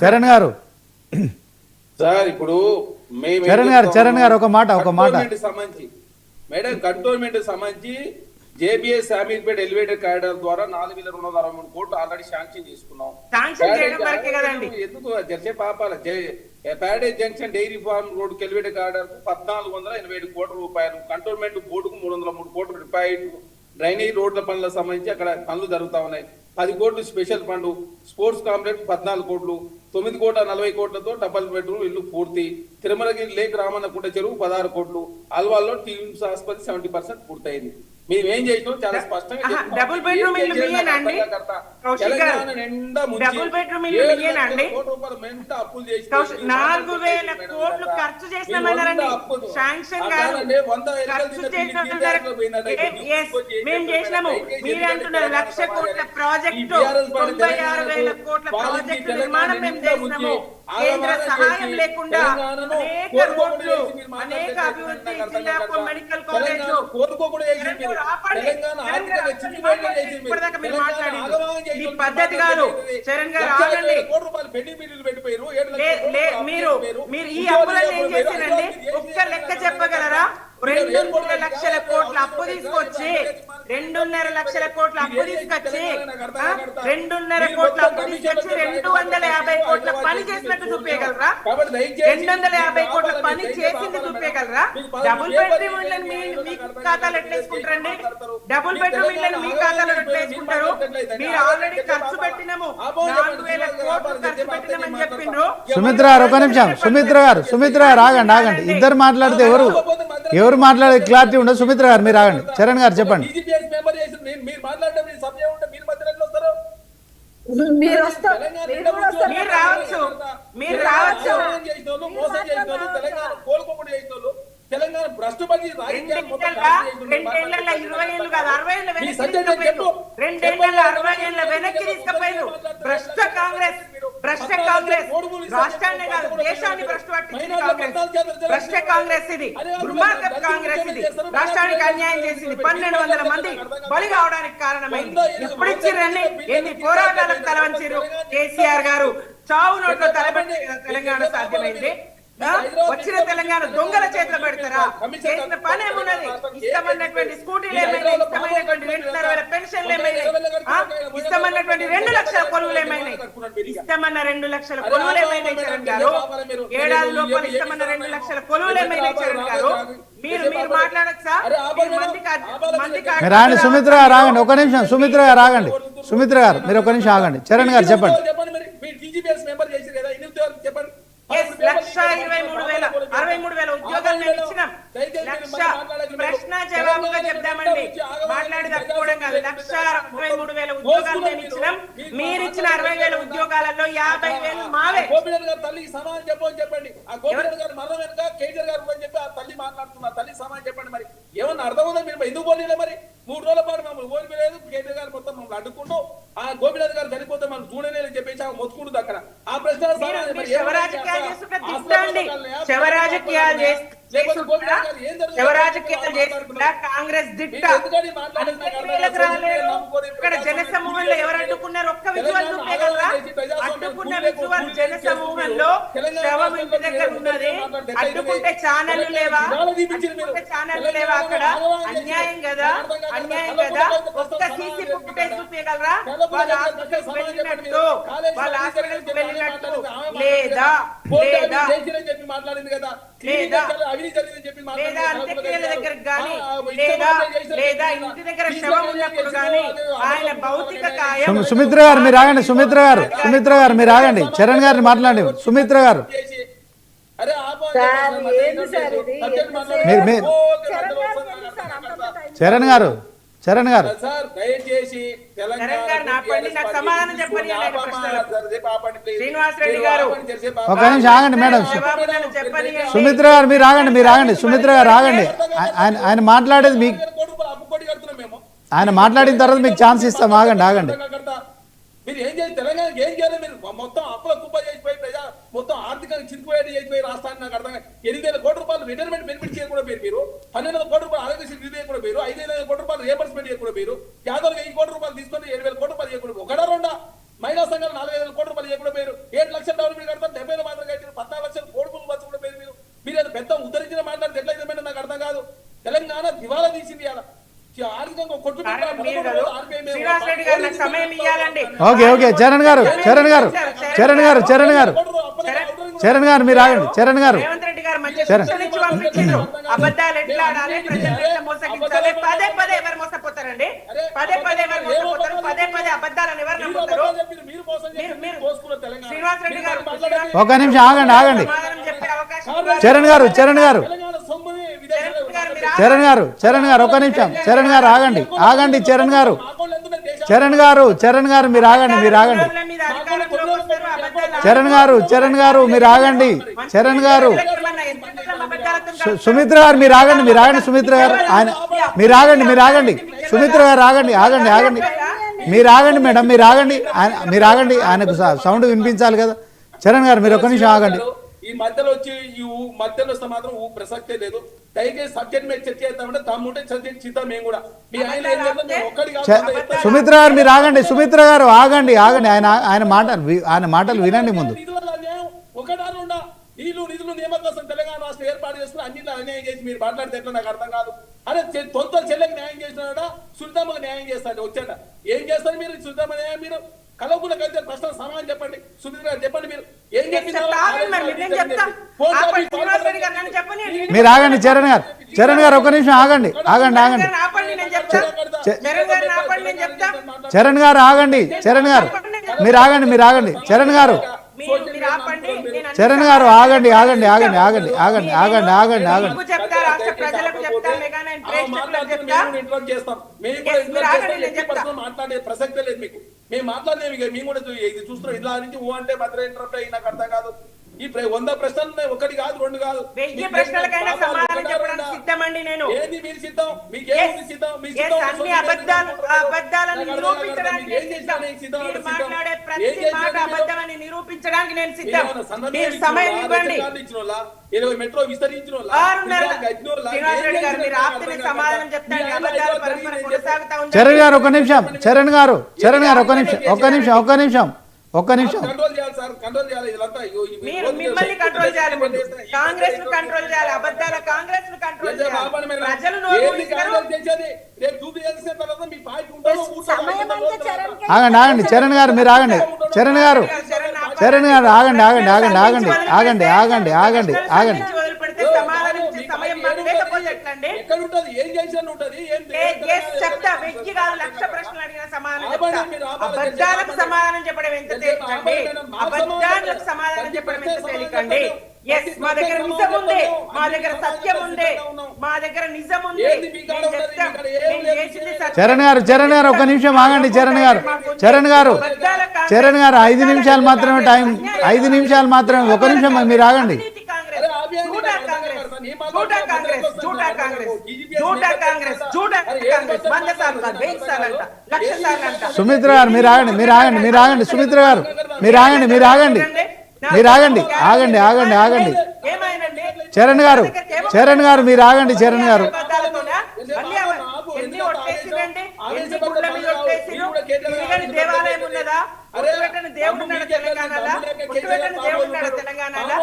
చరణ్ గారు సార్ ఇప్పుడు చరణ్ గారు ఒక మాట సంబంధించి మేడం కంటోన్మెంట్ సంబంధించి జేబీఎస్ శామీర్పేట ఎలివేటెడ్ కారిడార్ ద్వారా 4,263 కోట్లు ఆల్రెడీ శాంక్షన్ చేసుకున్నాం. ఎందుకు జరిసే పాపాల ప్యారేజ్ junction dairy farm road elevated corridor కు 1,487 కోట్ల రూపాయలు, కంటోన్మెంట్ బోర్డుకు 303 కోట్ల రూపాయలు, డ్రైనేజ్ రోడ్ల పనులకు సంబంధించి అక్కడ పనులు జరుగుతా ఉన్నాయి. 10 కోట్లు స్పెషల్ ఫండ్, స్పోర్ట్స్ కాంప్లెక్స్ 14 కోట్లు, 9,40 కోట్లతో డబల్ బెడ్రూమ్ ఇల్లు పూర్తి, తిరుమలగిరి లేక్ రామన్నకుంట చెరువు 16 కోట్లు, ఆల్వాల్లో టీమ్స్ ఆసుపత్రి 70% పూర్తయింది. మేమేం చేసినాం చాలా స్పష్టంగా డబుల్ బెడ్రూమ్ ఇల్లు మీయేనండి, తెలంగాణ నిండా డబుల్ బెడ్రూమ్ ఇల్లు మీయేనండి, అప్పులు చేసి 4,000 కోట్లు ఖర్చు చేసినామన్నారండి. శాంక్షన్ కాదు, ఖర్చు చేసినామన్నారు. మేము చేసినాము, మీరే అంటున్నారు 1,00,000 కోట్ల ప్రాజెక్టు, 96,000 కోట్ల ప్రాజెక్టు నిర్మాణం మేము చేసినాము. కేంద్ర సహాయం లేకుండా అనేక రోడ్లు, అనేక అభివృద్ధి, జిల్లా మెడికల్ కాలేజ్ ఇప్పటిదాకా మీరు మాట్లాడి ఈ పద్ధతి కాదు. చరణ్ గారు ఆగండి. మీరు ఈ అప్పులను ఏం చేశారండి? ఒక్క లెక్క చెప్పగలరా? 2.5 లక్షల కోట్ల అప్పు తీసుకొచ్చి 2.5 లక్షల కోట్ల అప్పు తీసుకొచ్చి 2.5 కోట్ల అప్పు తీసుకొచ్చి 250 కోట్ల పని చేసినట్టు చూపించగలరా? 250 కోట్ల పని చేసింది చూపించగలరా? డబుల్ బెడ్రూమ్ ఇళ్ళని మీ ఖాతాలో ఎట్లా వేసుకుంటారండి? డబుల్ బెడ్రూమ్ ఇళ్ళని మీ ఖాతాలో ఎట్లా వేసుకుంటారు? మీరు ఆల్రెడీ ఖర్చు పెట్టినాము, 4,000 కోట్లు ఖర్చు పెట్టినామని చెప్పిండ్రు. సుమిత్ర గారు ఒక నిమిషం, సుమిత్ర గారు ఆగండి. ఇద్దరు మాట్లాడితే ఎవరు మాట్లాడే క్లారిటీ ఉండదు. సుమిత్ర గారు మీరు ఆగండి. చరణ్ గారు చెప్పండి. తెలంగాణ భ్రష్టు పని వెనక్కి తీసుకుపోయారు. భ్రష్ట కాంగ్రెస్ రాష్ట్రాన్ని కాదు దేశాన్ని భ్రష్టు పట్టించింది కాంగ్రెస్. భ్రష్ట కాంగ్రెస్ ఇది, దుర్మార్గ కాంగ్రెస్ ఇది. రాష్ట్రానికి అన్యాయం చేసింది. 1,200 మంది బలి కావడానికి కారణమైంది. ఇప్పుడు ఇచ్చిర్రని ఎన్ని పోరాటాలకు తలవంచారు కేసీఆర్ గారు. చావు నోట్లో తలబెట్టి తెలంగాణ సాధ్యమైంది. వచ్చిన తెలంగాణ దొంగల చేతిలో పెడతారా? చేసిన పని ఏమున్నది? ఇష్టమన్నటువంటి స్కూటీలు ఏమైనా, ఇష్టమైనటువంటి 2,500 పెన్షన్లు ఏమైనా, ఇష్టమన్నటువంటి 2 లక్షల కొలువులు ఏమైనా, ఇష్టమన్న 2 లక్షల కొలువులు ఏమైనా చరణ్ గారు? ఏడాది లోపల ఇష్టమన్న 2 లక్షల కొలువులు ఏమైనా చరణ్ గారు? మీరు మాట్లాడచ్చా? సుమిత్ర గారు ఆగండి ఒక నిమిషం. సుమిత్ర గారు మీరు ఒక నిమిషం ఆగండి. చరణ్ గారు చెప్పండి. 1,23,000 ఉద్యోగాలు మేము ఇచ్చినాం. ప్రశ్న జవాబుగా చెప్దామండి, మాట్లాడి తప్పుకోవడం కాదు. 1,63,000 ఉద్యోగాలు మేము ఇచ్చినాం. మీరు ఇచ్చిన 60,000 ఉద్యోగాలలో 50,000 మావే. తల్లి సమాధానం చెప్పండి. ఆ గోపిరెడ్డి గారు మరణం వెనుక కేటీఆర్ గారు అని చెప్పి ఆ తల్లి మాట్లాడుతున్నారు. తల్లి సమాధానం చెప్పండి. మరి ఏమన్నా అర్థం ఉందా? మీరు ఎందుకు పోలీలే? మరి 3 రోజుల పాటు మమ్మల్ని ఓడిపోలేదు. కేటీఆర్ గారు మొత్తం మమ్మల్ని అడ్డుకుంటూ ఆ గోపిరెడ్డి గారు చనిపోతే మనం చూడలేదని చెప్పేసి మొత్తుకుంటుంది అక్కడ. ఆ ప్రశ్న శివరాజకీయాలు చేసుకుంటా కాంగ్రెస్ దిట్ట. ఇక్కడ జన సమూహంలో ఎవరు అడ్డుకున్నారు? ఒక్క విజువల్ చూపేయగలరా? అడ్డుకున్న విజువల్ జన సమూహంలో శవం ఇంటి దగ్గర ఉన్నది. అడ్డుకుంటే ఛానళ్లు లేవా? అక్కడ అన్యాయం కదా. ఒక్క సీసీ ఫుటేజ్ చూపేయగలరా? వాళ్ళ హాస్పిటల్కి వెళ్ళినట్టు లేదా మాట్లాడింది కదా, లేదా అంత్యక్రియల దగ్గర గానీ, లేదా ఇంటి దగ్గర శవం ఉన్నప్పుడు గానీ ఆయన భౌతిక కాయం. సుమిత్ర గారు మీరు ఆగండి. చరణ్ గారిని మాట్లాడండి. సుమిత్ర గారు చరణ్ గారు దయచేసి సమాధానం చెప్పండి. శ్రీనివాస్ రెడ్డి గారు ఒక నిమిషం ఆగండి మేడం. సుమిత్ర గారు మీరు ఆగండి. ఆయన మాట్లాడేది మీకు, ఆయన మాట్లాడిన తర్వాత మీకు ఛాన్స్ ఇస్తాం. ఆగండి. మీరు ఏం చేయాలి? తెలంగాణకి ఏం చేయాలి? మీరు మొత్తం అప్పుల కుప్ప చేసిపోయి మొత్తం ఆర్థికంగా చిరిపోయేది చేసిపోయి రాష్ట్రాన్ని నాకు అర్థం 8,000 కోట్ల రూపాయలు రిటైర్మెంట్ బెనిఫిట్ చేయకుండా మీరు 12,000 కోట్ల రూపాయలు ఆరోగ్యశ్రీ కూడా మీరు 5,000 కోట్ల రూపాయలు రియంబర్స్మెంట్ చేయకుండా మీరు 50,000 కోట్ల రూపాయలు తీసుకొని 7,000 కోట్ల రూపాయలు చేయకూడదు. ఒకటా రెండా మహిళా సంఘాలు 4,000 కోట్ల రూపాయలు చేయకుండా మీరు కాదు. శ్రీనివాస్ రెడ్డి గారు నాకు సమయం ఇవ్వాలండి. ఓకే ఓకే చరణ్ గారు చరణ్ గారు చరణ్ గారు చరణ్ గారు చరణ్ గారు మీరు ఆగండి చరణ్ గారు రేవంత్ రెడ్డి గారు మంచి శిక్షణ ఇచ్చి పంపించారు. అబద్ధాలు ఎట్లా ఆడాలి, ప్రజల్ని ఎట్లా మోసగించాలి. పదే పదే ఎవరు మోసపోతారండి? పదే పదే ఎవరు మోసపోతారు? పదే పదే అబద్ధాలను ఎవరు నమ్ముతారు? శ్రీనివాస్ రెడ్డి గారు ఒక నిమిషం ఆగండి ఆగండి సమాధానం చెప్పే అవకాశం ఇవ్వాలి. చరణ్ గారు చరణ్ గారు చరణ్ గారు చరణ్ గారు ఒక నిమిషం చరణ్ గారు ఆగండి ఆగండి చరణ్ గారు చరణ్ గారు చరణ్ గారు మీరు ఆగండి మీరు ఆగండి రోజుల మీద అధికారంలోకి వస్తారు, అబద్ధాలు చరణ్ గారు మీరు ఆగండి చరణ్ గారు ఆడమన్నా ఎందుకు అబద్ధాలతో సుమిత్ర గారు మీరు ఆగండి సుమిత్ర గారు ఆయన మీరు ఆగండి సుమిత్ర గారు ఆగండి మీరు ఆగండి మేడం మీరు ఆగండి ఆయనకు సౌండ్ వినిపించాలి కదా చరణ్ గారు మీరు ఒక్క నిమిషం ఆగండి ఈ మధ్యలో వచ్చి ఈ మధ్యలో వస్తే మాత్రం ప్రసక్తే లేదు. దయచేసి సబ్జెక్ట్ మీద చర్చ చేద్దామంటే తమ్ముంటే సబ్జెక్ట్ చిత్తం మేము కూడా మీ ఆయన ఏం చేద్దాం మేము ఒక్కడి కాదు. సుమిత్ర గారు మీరు ఆగండి సుమిత్ర గారు ఆగండి ఆయన మాటలు వినండి ముందు. నిధుల అన్యాయం ఒకటారు ఉండా నిధులు నియమం కోసం తెలంగాణ రాష్ట్రం ఏర్పాటు చేసుకుని అన్నింటిలో అన్యాయం చేసి మీరు మాట్లాడితే ఎట్లా నాకు అర్థం కాదు. అరే తొంత చెల్లెకి న్యాయం చేసినాడా సునీతమ్మకి న్యాయం చేస్తాడు వచ్చాడ ఏం చేస్తారు మీరు సునీతమ్మ న్యాయం మీరు కలవకుండా కలిసి ప్రశ్న సమాధానం చెప్పండి. సునీత గారు చెప్పండి మీరు ఏం మీరు ఆగండి చరణ్ గారు ఒక నిమిషం ఆగండి చరణ్ గారు ఆగండి మీరు ఆగండి చరణ్ గారు ఆగండి మాట్లాడే ప్రసక్తే లేదు మీకు. మేము మాట్లాడలేము మేము కూడా ఇది చూస్తున్నాం. ఇలా నుంచి ఊ అంటే భద్ర ఇంటరప్ట్ అయ్యి నాకు అర్థం కాదు. ఈ 100 ప్రశ్నలు ఉన్నాయి, ఒకటి కాదు రెండు కాదు. 1000 ప్రశ్నలకైనా సమాధానం చెప్పడానికి సిద్ధమండి నేను. ఏది మీరు సిద్ధం? మీకేముంది సిద్ధం? మీ సిద్ధం అన్ని అబద్ధాలను నిరూపించడానికి నేను సిద్ధం. మీరు మాట్లాడే ప్రతి మాట అబద్ధమని నిరూపించడానికి నేను సిద్ధం. మీరు సమయం ఇవ్వండి. 20 మెట్రో విస్తరించిన సమాధానం చెప్తాను. అబద్ధాల పరంపర కొనసాగుతా ఉంది. చరణ్ గారు ఒక నిమిషం కంట్రోల్ చేయాలి సార్, కంట్రోల్ చేయాలి. ఇదంతా మీరు మిమ్మల్ని కంట్రోల్ చేయాలి, కాంగ్రెస్ ను కంట్రోల్ చేయాలి, అబద్ధాల కాంగ్రెస్ ను కంట్రోల్ చేయాలి. ప్రజలు ఆగండి చరణ్ గారు మీరు ఆగండి వదిలిపెడితే సమాధానం సమయం మాకు లేకపోతే ఎట్లండి? ఎక్కడ ఉంటది? ఏం చేసిన ఉంటది? చెప్తా. వెయ్యి కాదు, 1,00,000 ప్రశ్నలు అడిగిన సమాధానం చెప్తా. అబద్ధాలకు సమాధానం చెప్పడం ఎంత తేలికండి? అబద్ధాలకు సమాధానం చెప్పడం ఎంత తేలికండి? మా దగ్గర నిజం ఉంది, మా దగ్గర సత్యం ఉంది, మా దగ్గర నిజం ఉంది. చరణ్ గారు ఒక నిమిషం ఆగండి చరణ్ గారు 5 నిమిషాలు మాత్రమే టైం, 5 నిమిషాలు మాత్రమే, ఒక నిమిషం మీరు ఆగండి. సుమిత్ర గారు మీరు ఆగండి సుమిత్ర గారు మీరు ఆగండి చరణ్ గారు మీరు ఆగండి దేవాలయం ఉన్నదా? దేవుడు ఉన్నాడు తెలంగాణలో?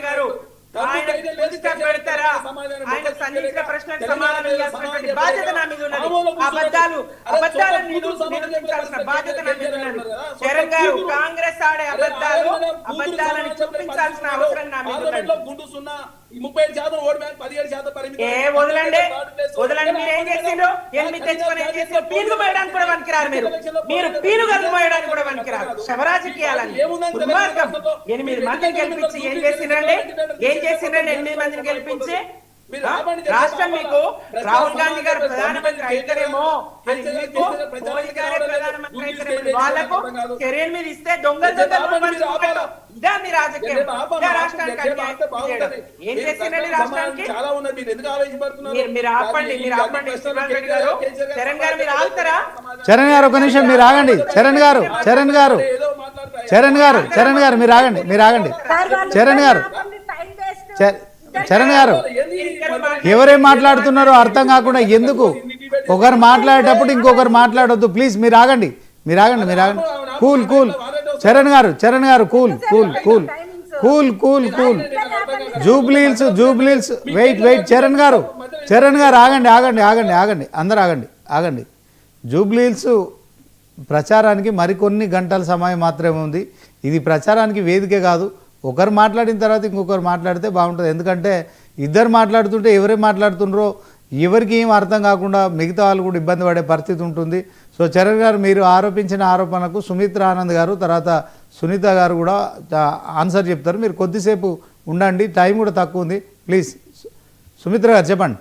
గారు ఆయన పెడతారా? ఆయన సంధించిన ప్రశ్నలకు సమాధానం ఇవ్వాల్సినటువంటి బాధ్యత నా మీద ఉన్నది. అబద్ధాలను నిరూపించాల్సిన బాధ్యత నా మీద ఉన్నది. చరణ్ గారు కాంగ్రెస్ ఆడే అబద్ధాలను చూపించాల్సిన అవసరం నా మీద ఉన్నది. వదలండి మీరు ఏం చేసిండ్రు? 8 తెచ్చుకొని ఏం చేసిండ్రు? పీనుగు మోయడానికి కూడా పనికిరారు మీరు పీనుగలు మోయడానికి కూడా పనికిరారు. శవరాజకీయాలని 8 మందిని గెలిపించి ఏం చేసిండ్రండి? 8 మందిని గెలిపించి రాష్ట్రం మీకు రాహుల్ గాంధీ గారు ప్రధానమంత్రి అయితేనేమో అని మీకు, మోదీ గారే ప్రధానమంత్రి అయితేనేమో వాళ్ళకు కెరీర్ మీద ఇస్తే దొంగలు ఇదా మీ రాజకీయం? రాష్ట్రానికి ఏం చేసిందండి? రాష్ట్రానికి మీరు ఆపండి శ్రీనివాస్ రెడ్డి గారు. చరణ్ గారు మీరు ఆగుతారా? చరణ్ గారు ఒక నిమిషం మీరు ఆగండి చరణ్ గారు మీరు ఆగండి చరణ్ గారు ఎవరేం మాట్లాడుతున్నారో అర్థం కాకుండా ఎందుకు ఒకరు మాట్లాడేటప్పుడు ఇంకొకరు మాట్లాడొద్దు ప్లీజ్. మీరు ఆగండి కూల్ చరణ్ గారు కూల్ జూబ్లీల్స్ వెయిట్ చరణ్ గారు చరణ్ గారు ఆగండి ఆగండి ఆగండి ఆగండి అందరు ఆగండి ఆగండి. జూబ్లీ హిల్స్ ప్రచారానికి మరికొన్ని గంటల సమయం మాత్రమే ఉంది. ఇది ప్రచారానికి వేదికే కాదు. ఒకరు మాట్లాడిన తర్వాత ఇంకొకరు మాట్లాడితే బాగుంటుంది. ఎందుకంటే ఇద్దరు మాట్లాడుతుంటే ఎవరే మాట్లాడుతుండ్రో ఎవరికి ఏం అర్థం కాకుండా మిగతా వాళ్ళు కూడా ఇబ్బంది పడే పరిస్థితి ఉంటుంది. సో చరణ్ గారు, మీరు ఆరోపించిన ఆరోపణకు సుమిత్ర ఆనంద్ గారు తర్వాత సునీత గారు కూడా ఆన్సర్ చెప్తారు. మీరు కొద్దిసేపు ఉండండి, టైం కూడా తక్కువ ఉంది. ప్లీజ్ సుమిత్ర గారు చెప్పండి.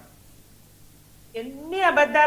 ఎన్ని అబద్ధాలు